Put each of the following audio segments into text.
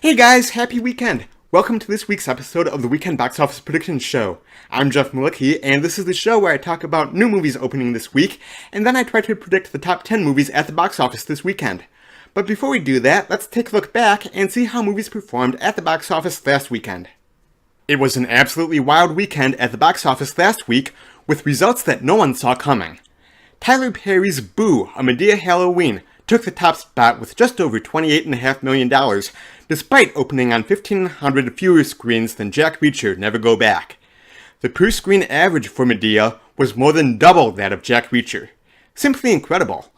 Hey guys, happy weekend! Welcome to this week's episode of the Weekend Box Office Predictions Show. I'm Jeff Malicki, and this is the show where I talk about new movies opening this week, and then I try to predict the top 10 movies at the box office this weekend. But before we do that, let's take a look back and see how movies performed at the box office last weekend. It was an absolutely wild weekend at the box office last week, with results that no one saw coming. Tyler Perry's Boo! A Madea Halloween took the top spot with just over $28.5 million, despite opening on 1,500 fewer screens than Jack Reacher Never Go Back. The per-screen average for Madea was more than double that of Jack Reacher. Simply incredible.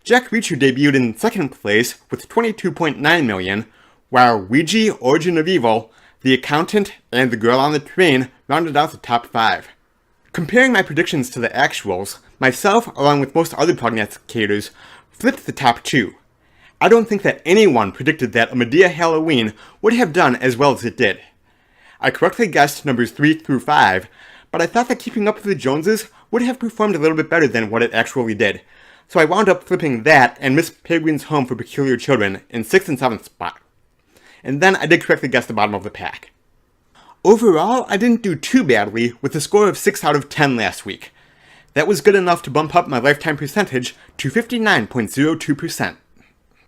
Jack Reacher debuted in second place with $22.9 million, while Ouija, Origin of Evil, The Accountant, and The Girl on the Train rounded out the top 5. Comparing my predictions to the actuals, myself, along with most other prognosticators, flipped the top 2. I don't think that anyone predicted that A Madea Halloween would have done as well as it did. I correctly guessed numbers 3 through 5, but I thought that Keeping Up with the Joneses would have performed a little bit better than what it actually did, so I wound up flipping that and Miss Peregrine's Home for Peculiar Children in 6th and 7th spot. And then I did correctly guess the bottom of the pack. Overall, I didn't do too badly with a score of 6 out of 10 last week. That was good enough to bump up my lifetime percentage to 59.02%.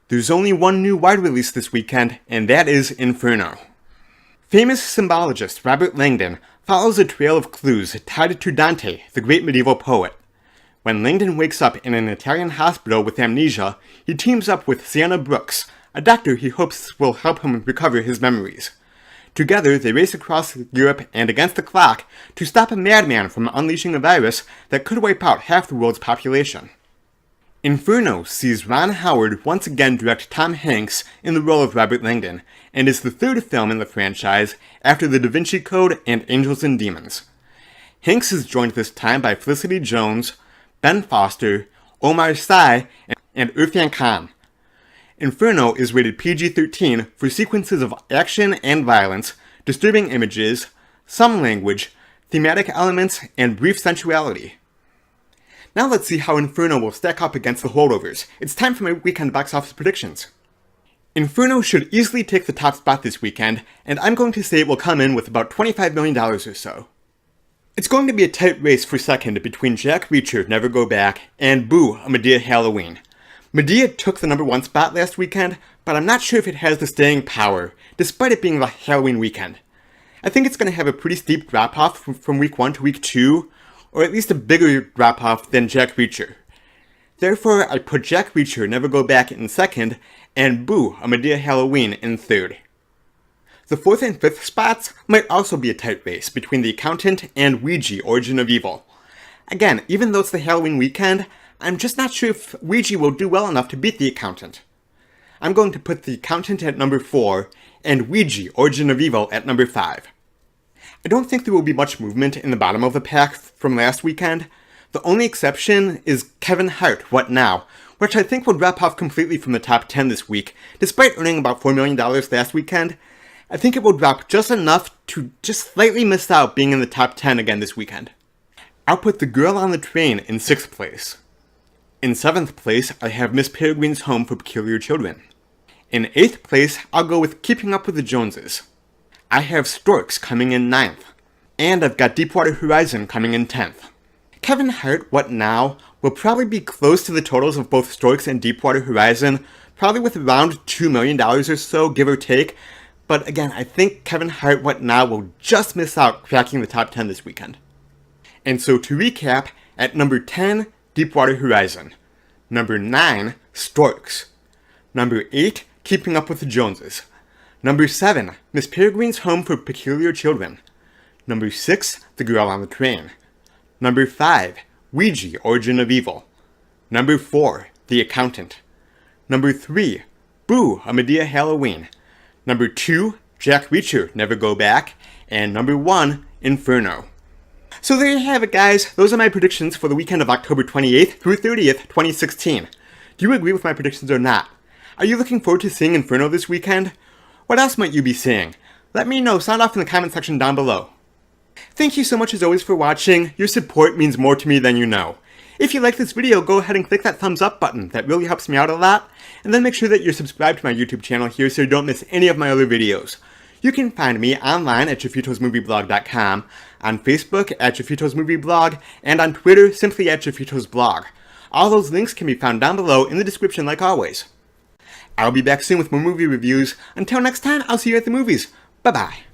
There's only one new wide release this weekend, and that is Inferno. Famous symbologist Robert Langdon follows a trail of clues tied to Dante, the great medieval poet. When Langdon wakes up in an Italian hospital with amnesia, he teams up with Sienna Brooks, a doctor he hopes will help him recover his memories. Together, they race across Europe and against the clock to stop a madman from unleashing a virus that could wipe out half the world's population. Inferno sees Ron Howard once again direct Tom Hanks in the role of Robert Langdon, and is the third film in the franchise after The Da Vinci Code and Angels and Demons. Hanks is joined this time by Felicity Jones, Ben Foster, Omar Sy, and Irfan Khan. Inferno is rated PG-13 for sequences of action and violence, disturbing images, some language, thematic elements, and brief sensuality. Now let's see how Inferno will stack up against the holdovers. It's time for my weekend box office predictions. Inferno should easily take the top spot this weekend, and I'm going to say it will come in with about $25 million or so. It's going to be a tight race for second between Jack Reacher Never Go Back and Boo! A Madea Halloween. Madea took the number 1 spot last weekend, but I'm not sure if it has the staying power, despite it being the Halloween weekend. I think it's going to have a pretty steep drop-off from week 1 to week 2, or at least a bigger drop-off than Jack Reacher. Therefore, I put Jack Reacher Never Go Back in second, and Boo! A Madea Halloween in third. The 4th and 5th spots might also be a tight race between The Accountant and Ouija, Origin of Evil. Again, even though it's the Halloween weekend, I'm just not sure if Ouija will do well enough to beat The Accountant. I'm going to put The Accountant at number 4, and Ouija, Origin of Evil at number 5. I don't think there will be much movement in the bottom of the pack from last weekend. The only exception is Kevin Hart, What Now?, which I think will drop off completely from the top 10 this week, despite earning about $4 million last weekend. I think it will drop just enough to just slightly miss out being in the top 10 again this weekend. I'll put The Girl on the Train in 6th place. In 7th place, I have Miss Peregrine's Home for Peculiar Children. In 8th place, I'll go with Keeping Up with the Joneses. I have Storks coming in 9th. And I've got Deepwater Horizon coming in 10th. Kevin Hart, What Now? Will probably be close to the totals of both Storks and Deepwater Horizon, probably with around $2 million or so, give or take. But again, I think Kevin Hart, What Now? Will just miss out cracking the top 10 this weekend. And so to recap, at number 10, Deepwater Horizon. Number 9, Storks. Number 8, Keeping Up with the Joneses. Number 7, Miss Peregrine's Home for Peculiar Children. Number 6, The Girl on the Train. Number 5, Ouija, Origin of Evil. Number 4, The Accountant. Number 3, Boo! A Madea Halloween. Number 2, Jack Reacher Never Go Back. And number 1, Inferno. So there you have it, guys. Those are my predictions for the weekend of October 28th through 30th, 2016. Do you agree with my predictions or not? Are you looking forward to seeing Inferno this weekend? What else might you be seeing? Let me know. Sound off in the comment section down below. Thank you so much as always for watching. Your support means more to me than you know. If you like this video, go ahead and click that thumbs up button. That really helps me out a lot. And then make sure that you're subscribed to my YouTube channel here so you don't miss any of my other videos. You can find me online at Jeffito'sMovieBlog.com, on Facebook at Jeffito'sMovieBlog, and on Twitter simply at Jeffito'sBlog. All those links can be found down below in the description like always. I'll be back soon with more movie reviews. Until next time, I'll see you at the movies. Bye-bye.